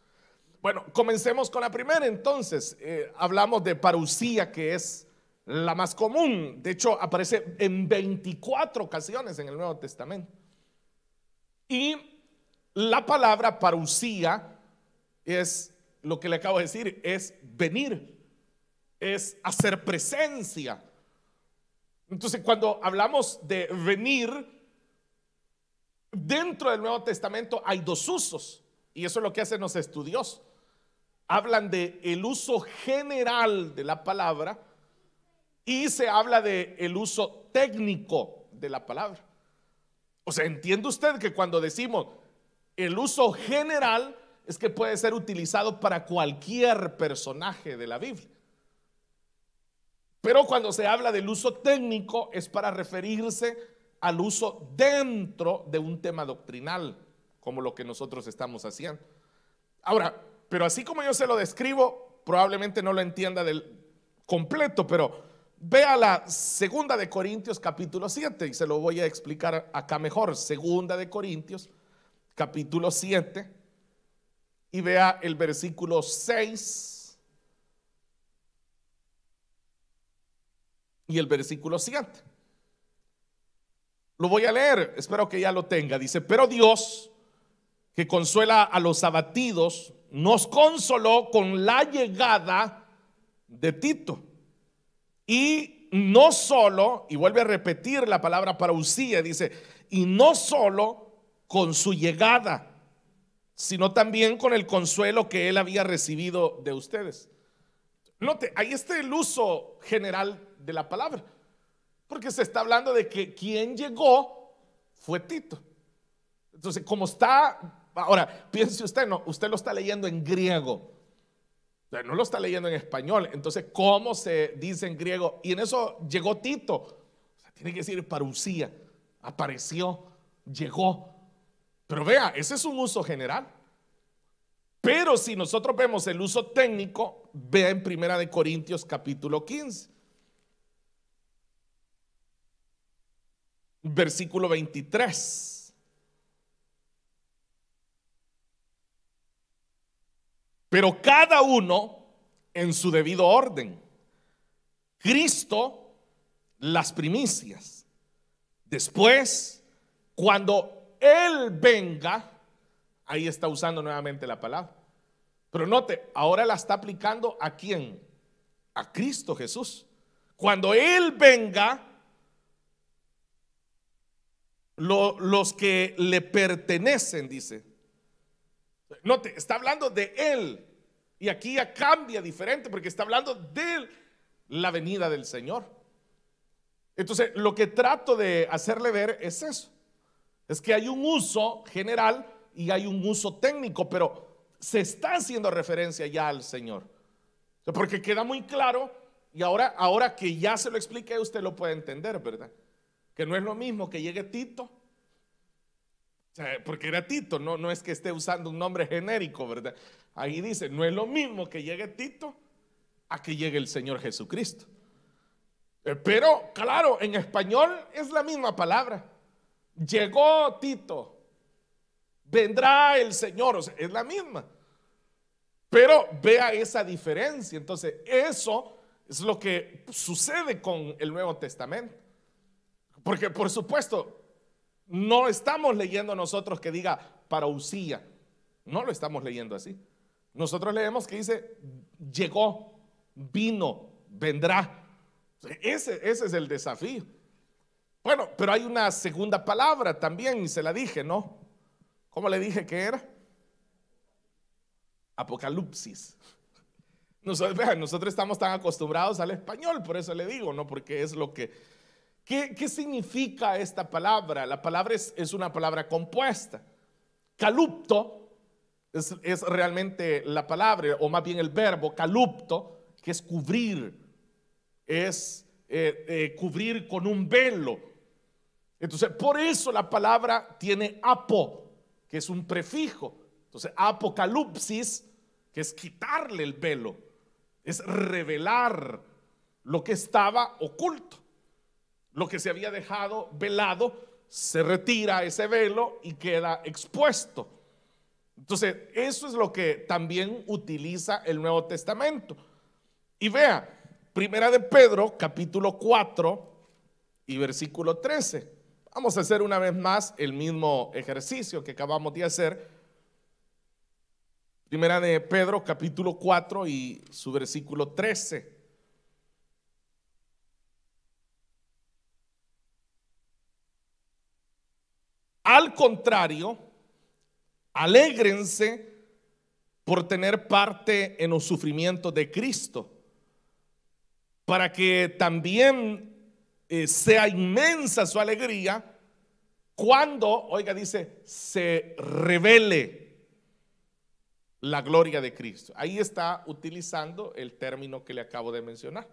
Bueno, comencemos con la primera entonces. Hablamos de parusía, que es la más común. De hecho, aparece en 24 ocasiones en el Nuevo Testamento. Y la palabra parusía es lo que le acabo de decir, es venir, es hacer presencia. Entonces, cuando hablamos de venir, dentro del Nuevo Testamento hay dos usos, y eso es lo que hacen los estudiosos. Hablan de el uso general de la palabra y se habla de el uso técnico de la palabra. O sea, ¿entiende usted que cuando decimos el uso general es que puede ser utilizado para cualquier personaje de la Biblia? Pero cuando se habla del uso técnico es para referirse al uso dentro de un tema doctrinal, como lo que nosotros estamos haciendo. Ahora, pero así como yo se lo describo, probablemente no lo entienda del completo, pero vea la segunda de Corintios capítulo 7 y se lo voy a explicar acá mejor. Segunda de Corintios capítulo 7 y vea el versículo 6 y el versículo 7. Lo voy a leer, espero que ya lo tenga. Dice: pero Dios, que consuela a los abatidos, nos consoló con la llegada de Tito. Y no solo, y vuelve a repetir la palabra parusía, dice, y no solo con su llegada, sino también con el consuelo que él había recibido de ustedes. Note, ahí está el uso general de la palabra, porque se está hablando de que quien llegó fue Tito. Entonces, como está, ahora piense usted, no, usted lo está leyendo en griego, no lo está leyendo en español. Entonces, ¿cómo se dice en griego? Y en eso llegó Tito. O sea, tiene que decir parusía, apareció, llegó. Pero vea, ese es un uso general. Pero si nosotros vemos el uso técnico, vea en Primera de Corintios capítulo 15, versículo 23. Pero cada uno en su debido orden. Cristo, las primicias. Después, cuando Él venga, ahí está usando nuevamente la palabra. Pero note, ahora la está aplicando ¿a quién? A Cristo Jesús. Cuando Él venga, los que le pertenecen, dice. Note, está hablando de Él. Y aquí ya cambia diferente porque está hablando de la venida del Señor. Entonces, lo que trato de hacerle ver es eso. Es que hay un uso general y hay un uso técnico, pero se está haciendo referencia ya al Señor. Porque queda muy claro, y ahora que ya se lo expliqué, usted lo puede entender, ¿verdad? Que no es lo mismo que llegue Tito. O sea, porque era Tito, no es que esté usando un nombre genérico, ¿verdad? Ahí dice, no es lo mismo que llegue Tito a que llegue el Señor Jesucristo. Pero claro, en español es la misma palabra. Llegó Tito, vendrá el Señor, o sea, es la misma. Pero vea esa diferencia. Entonces, eso es lo que sucede con el Nuevo Testamento. Porque, por supuesto, no estamos leyendo nosotros que diga parousia. No lo estamos leyendo así. Nosotros leemos que dice llegó, vino, vendrá. Ese es el desafío. Bueno, pero hay una segunda palabra también y se la dije, ¿no? ¿Cómo le dije que era? Apocalipsis. Nosotros estamos tan acostumbrados al español, por eso le digo, ¿no? Porque es lo que... ¿Qué significa esta palabra? La palabra es una palabra compuesta. Calupto es realmente la palabra, o más bien el verbo calupto, que es cubrir, es cubrir con un velo. Entonces, por eso la palabra tiene apo, que es un prefijo. Entonces, apocalipsis, que es quitarle el velo, es revelar lo que estaba oculto, lo que se había dejado velado, se retira ese velo y queda expuesto. Entonces, eso es lo que también utiliza el Nuevo Testamento. Y vea, Primera de Pedro, capítulo 4 y versículo 13. Vamos a hacer una vez más el mismo ejercicio que acabamos de hacer. Primera de Pedro, capítulo 4 y su versículo 13. Al contrario, alégrense por tener parte en los sufrimientos de Cristo, para que también sea inmensa su alegría cuando, oiga, dice, se revele la gloria de Cristo. Ahí está utilizando el término que le acabo de mencionar.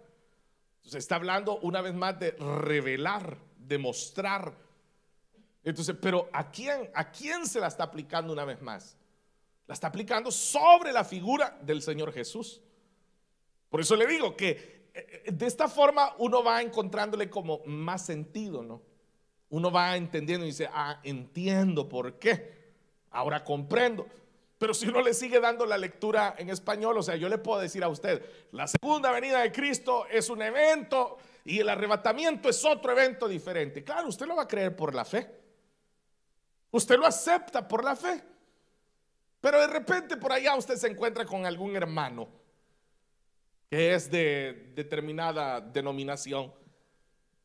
Entonces está hablando una vez más de revelar, de mostrar. Entonces, pero ¿a quién se la está aplicando una vez más? La está aplicando sobre la figura del Señor Jesús. Por eso le digo que de esta forma uno va encontrándole como más sentido, ¿no? Uno va entendiendo y dice, entiendo por qué, ahora comprendo. Pero si uno le sigue dando la lectura en español, o sea, yo le puedo decir a usted, la segunda venida de Cristo es un evento y el arrebatamiento es otro evento diferente. Claro, usted lo va a creer por la fe. Usted lo acepta por la fe. Pero de repente por allá usted se encuentra con algún hermano que es de determinada denominación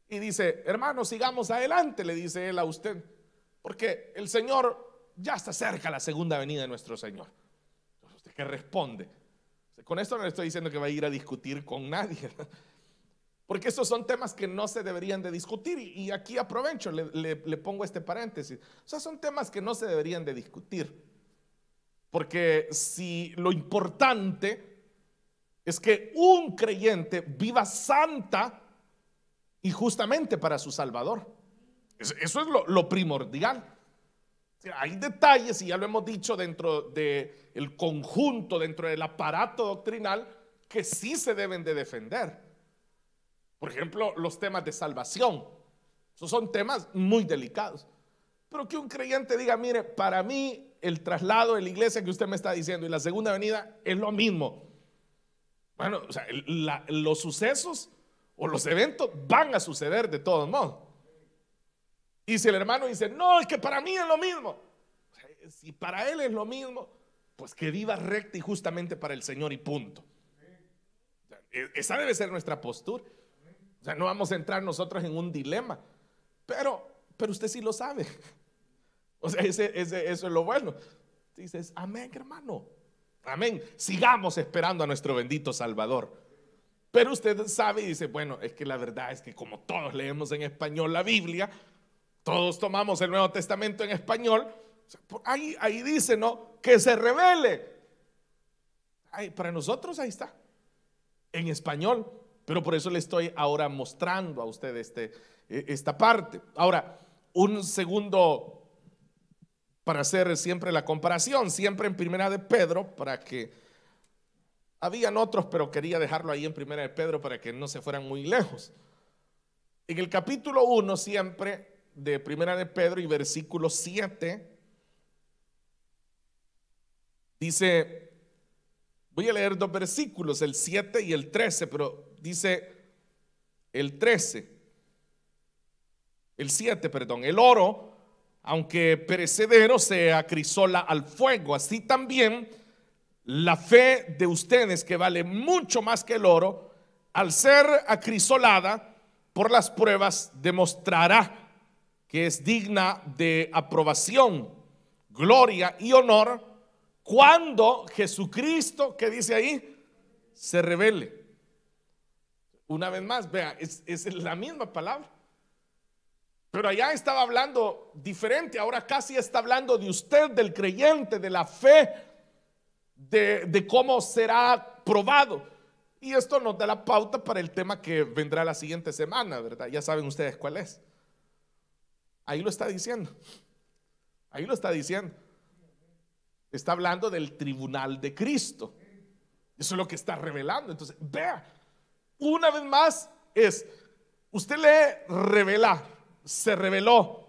y dice, hermano, sigamos adelante, le dice él a usted, porque el Señor ya está cerca, la segunda venida de nuestro Señor. ¿Usted qué responde? Con esto no le estoy diciendo que va a ir a discutir con nadie, porque estos son temas que no se deberían de discutir, y aquí aprovecho, le pongo este paréntesis. O sea, son temas que no se deberían de discutir, porque si lo importante es que un creyente viva santa y justamente para su Salvador, eso es lo primordial. Hay detalles, y ya lo hemos dicho, dentro del conjunto, dentro del aparato doctrinal, que sí se deben de defender. Por ejemplo, los temas de salvación. Esos son temas muy delicados. Pero que un creyente diga, mire, para mí el traslado de la iglesia que usted me está diciendo y la segunda venida es lo mismo. Bueno, o sea, los sucesos o los eventos van a suceder de todos modos. Y si el hermano dice, no, es que para mí es lo mismo. O sea, si para él es lo mismo, pues que viva recta y justamente para el Señor y punto. O sea, esa debe ser nuestra postura. O sea, no vamos a entrar nosotros en un dilema. Pero usted sí lo sabe. O sea, eso es lo bueno. Dices, amén, hermano. Amén. Sigamos esperando a nuestro bendito Salvador. Pero usted sabe y dice, bueno, es que la verdad es que como todos leemos en español la Biblia, todos tomamos el Nuevo Testamento en español, ahí dice, ¿no? Que se revele. Para nosotros ahí está, en español. Pero por eso le estoy ahora mostrando a usted esta parte. Ahora, un segundo, para hacer siempre la comparación, siempre en Primera de Pedro, para que, habían otros, pero quería dejarlo ahí en Primera de Pedro para que no se fueran muy lejos. En el capítulo 1 siempre de Primera de Pedro y versículo 7 dice, voy a leer dos versículos, el 7 y el 13, pero dice el 13, el 7, perdón, el oro, aunque perecedero, se acrisola al fuego, así también la fe de ustedes, que vale mucho más que el oro, al ser acrisolada por las pruebas, demostrará que es digna de aprobación, gloria y honor cuando Jesucristo, ¿qué dice ahí? Se revele. Una vez más, vea, es la misma palabra. Pero allá estaba hablando diferente, ahora casi está hablando de usted, del creyente, de la fe, de cómo será probado. Y esto nos da la pauta para el tema que vendrá la siguiente semana, ¿verdad? Ya saben ustedes cuál es. Ahí lo está diciendo. Ahí lo está diciendo. Está hablando del tribunal de Cristo. Eso es lo que está revelando. Entonces, vea, una vez más usted lee revelar, se reveló,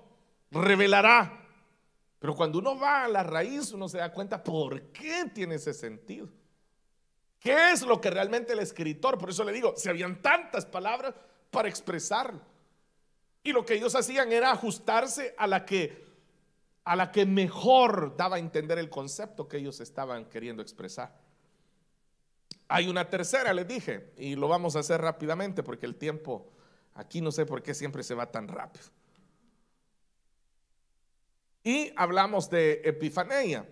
revelará. Pero cuando uno va a la raíz, uno se da cuenta por qué tiene ese sentido. ¿Qué es lo que realmente el escritor? Por eso le digo, si habían tantas palabras para expresarlo. Y lo que ellos hacían era ajustarse a la que mejor daba a entender el concepto que ellos estaban queriendo expresar. Hay una tercera, les dije, y lo vamos a hacer rápidamente porque el tiempo aquí no sé por qué siempre se va tan rápido. Y hablamos de epifanía.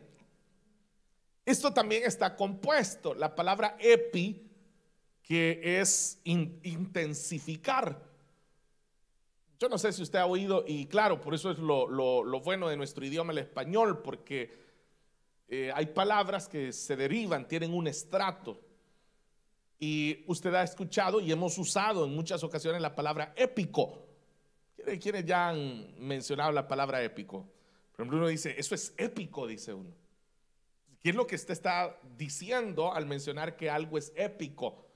Esto también está compuesto, la palabra epi, que es intensificar. Yo no sé si usted ha oído, y claro, por eso es lo bueno de nuestro idioma, el español, porque hay palabras que se derivan, tienen un estrato. Y usted ha escuchado y hemos usado en muchas ocasiones la palabra épico. ¿Quiénes ya han mencionado la palabra épico? Por ejemplo, uno dice, eso es épico, dice uno. ¿Qué es lo que usted está diciendo al mencionar que algo es épico?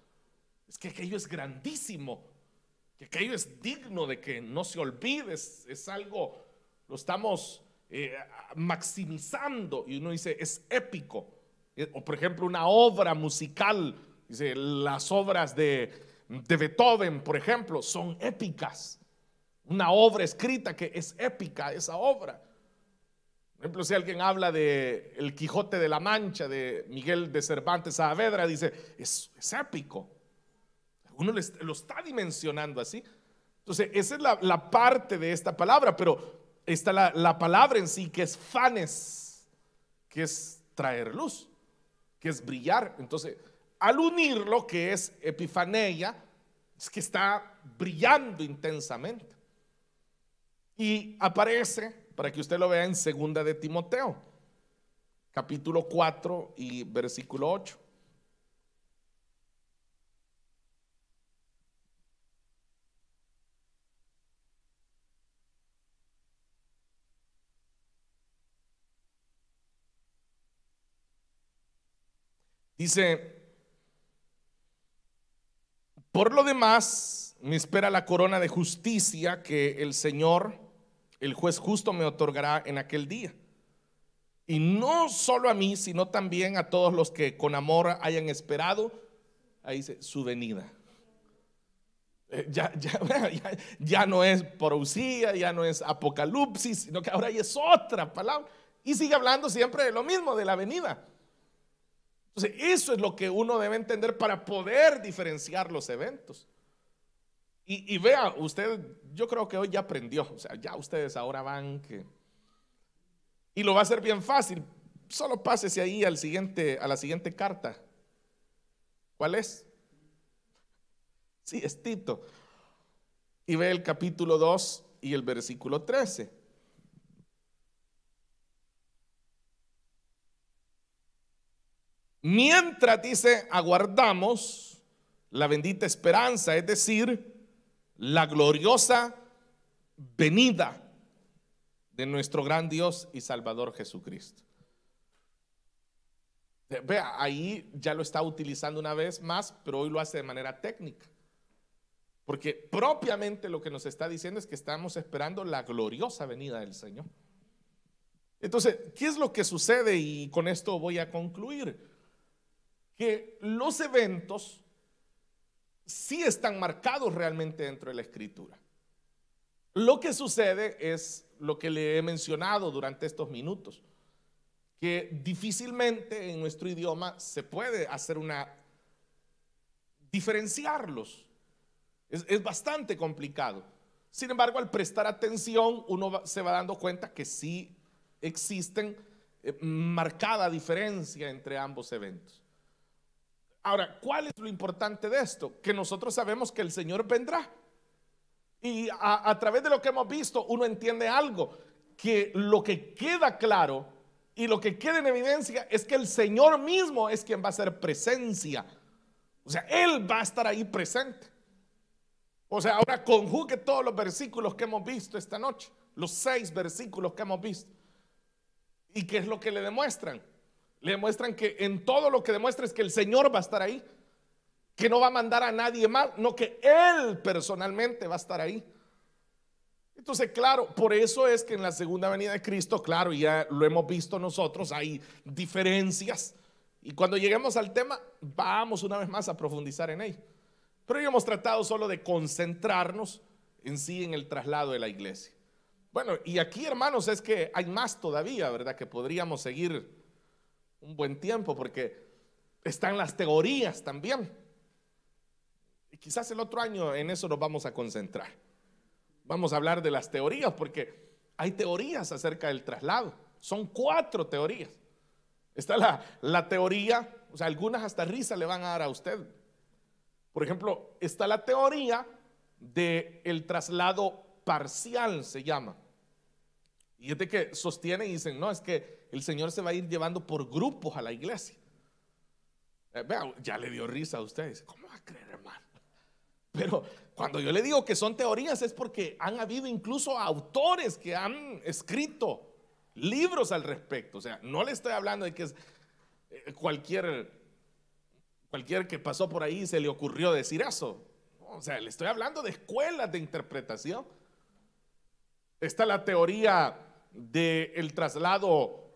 Es que aquello es grandísimo, que aquello es digno de que no se olvide, es algo, lo estamos maximizando, y uno dice, es épico. O por ejemplo, una obra musical, dice, las obras de Beethoven, por ejemplo, son épicas. Una obra escrita que es épica, esa obra. Por ejemplo, si alguien habla de El Quijote de la Mancha de Miguel de Cervantes Saavedra, dice, es épico. Uno lo está dimensionando así. Entonces, esa es la parte de esta palabra, pero está la palabra en sí, que es fanes, que es traer luz, que es brillar. Entonces, al unirlo, que es epifanía, es que está brillando intensamente. Y aparece, para que usted lo vea, en segunda de Timoteo, capítulo 4 y versículo 8. Dice, por lo demás, me espera la corona de justicia que el Señor, el juez justo, me otorgará en aquel día. Y no solo a mí, sino también a todos los que con amor hayan esperado, ahí dice, su venida. Ya no es parousia, ya no es apocalipsis, sino que ahora ya es otra palabra. Y sigue hablando siempre de lo mismo, de la venida. Entonces, eso es lo que uno debe entender para poder diferenciar los eventos. Y vea, usted, yo creo que hoy ya aprendió, o sea, ya ustedes ahora van y lo va a hacer bien fácil. Solo pásese ahí a la siguiente carta. ¿Cuál es? Sí, es Tito. Y ve el capítulo 2 y el versículo 13. Mientras, dice, aguardamos la bendita esperanza, es decir, la gloriosa venida de nuestro gran Dios y Salvador Jesucristo. Vea, ahí ya lo está utilizando una vez más, pero hoy lo hace de manera técnica. porque propiamente lo que nos está diciendo es que estamos esperando la gloriosa venida del Señor. Entonces, ¿qué es lo que sucede? Y con esto voy a concluir, que los eventos sí están marcados realmente dentro de la Escritura. Lo que sucede es lo que le he mencionado durante estos minutos, que difícilmente en nuestro idioma se puede hacer diferenciarlos. Es bastante complicado. Sin embargo, al prestar atención, uno se va dando cuenta que sí existen marcada diferencia entre ambos eventos. Ahora, ¿cuál es lo importante de esto? Que nosotros sabemos que el Señor vendrá. Y a través de lo que hemos visto, uno entiende algo, que lo que queda claro y lo que queda en evidencia es que el Señor mismo es quien va a hacer presencia. O sea, Él va a estar ahí presente. O sea, ahora conjugue todos los versículos que hemos visto esta noche, los 6 versículos que hemos visto. ¿Y qué es lo que le demuestran? Le demuestran que en todo lo que demuestra es que el Señor va a estar ahí, que no va a mandar a nadie más, no, que Él personalmente va a estar ahí. Entonces, claro, por eso es que en la segunda venida de Cristo, claro, ya lo hemos visto nosotros, hay diferencias. Y cuando lleguemos al tema, vamos una vez más a profundizar en ello. Pero hoy hemos tratado solo de concentrarnos en sí en el traslado de la iglesia. Bueno, y aquí, hermanos, es que hay más todavía, ¿verdad? Que podríamos seguir un buen tiempo, porque están las teorías también. Y quizás el otro año en eso nos vamos a concentrar. Vamos a hablar de las teorías, porque hay teorías acerca del traslado. Son 4 teorías. Está la teoría, o sea, algunas hasta risa le van a dar a usted. Por ejemplo, está la teoría del traslado parcial, se llama. Y es de que sostienen y dicen, no, es que el Señor se va a ir llevando por grupos a la iglesia. Vea, ya le dio risa a ustedes. ¿Cómo va a creer, hermano? Pero cuando yo le digo que son teorías es porque han habido incluso autores que han escrito libros al respecto. O sea, no le estoy hablando de que es cualquier que pasó por ahí se le ocurrió decir eso. O sea, le estoy hablando de escuelas de interpretación. Está la teoría del traslado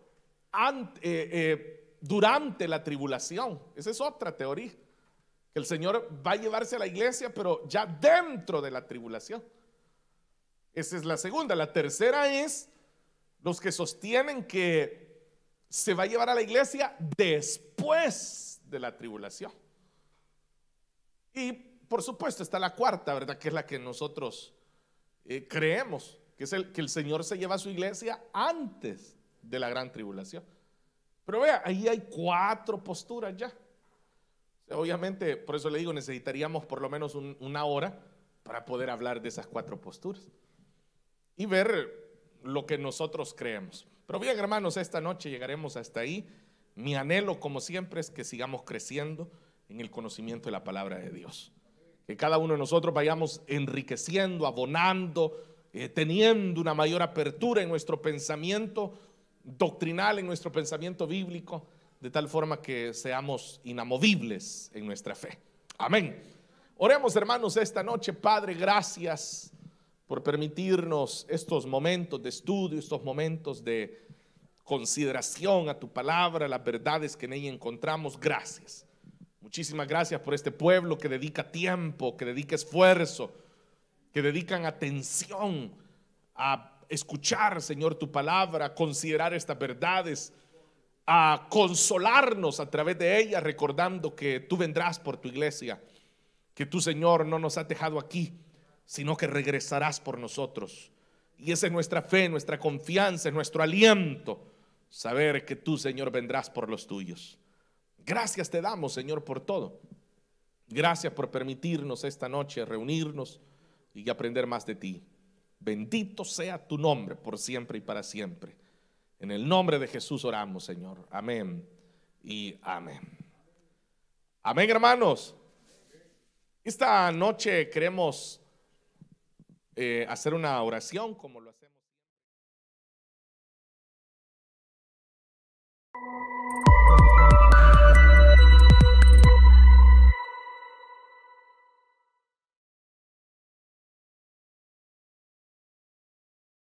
durante la tribulación. Esa es otra teoría, que el Señor va a llevarse a la iglesia, pero ya dentro de la tribulación. Esa es la segunda. La tercera es los que sostienen que se va a llevar a la iglesia después de la tribulación. Y por supuesto está la cuarta, ¿verdad? Que es la que nosotros creemos, que es que el Señor se lleva a su iglesia antes de la gran tribulación. Pero vea, ahí hay 4 posturas ya. O sea, obviamente, por eso le digo, necesitaríamos por lo menos una hora para poder hablar de esas 4 posturas y ver lo que nosotros creemos. Pero bien, hermanos, esta noche llegaremos hasta ahí. Mi anhelo, como siempre, es que sigamos creciendo en el conocimiento de la palabra de Dios. Que cada uno de nosotros vayamos enriqueciendo, abonando, teniendo una mayor apertura en nuestro pensamiento doctrinal, en nuestro pensamiento bíblico, de tal forma que seamos inamovibles en nuestra fe. Amén. Oremos, hermanos, esta noche. Padre, gracias por permitirnos estos momentos de estudio, estos momentos de consideración a tu palabra, las verdades que en ella encontramos. Gracias. Muchísimas gracias por este pueblo que dedica tiempo, que dedica esfuerzo, que dedican atención a escuchar, Señor, tu palabra, a considerar estas verdades, a consolarnos a través de ella, recordando que tú vendrás por tu iglesia, que tú, Señor, no nos has dejado aquí, sino que regresarás por nosotros. Y esa es nuestra fe, nuestra confianza, nuestro aliento, saber que tú, Señor, vendrás por los tuyos. Gracias te damos, Señor, por todo. Gracias por permitirnos esta noche reunirnos y aprender más de ti. Bendito sea tu nombre por siempre y para siempre. En el nombre de Jesús oramos, Señor. Amén y amén. Amén, hermanos. Esta noche queremos hacer una oración como lo hacemos.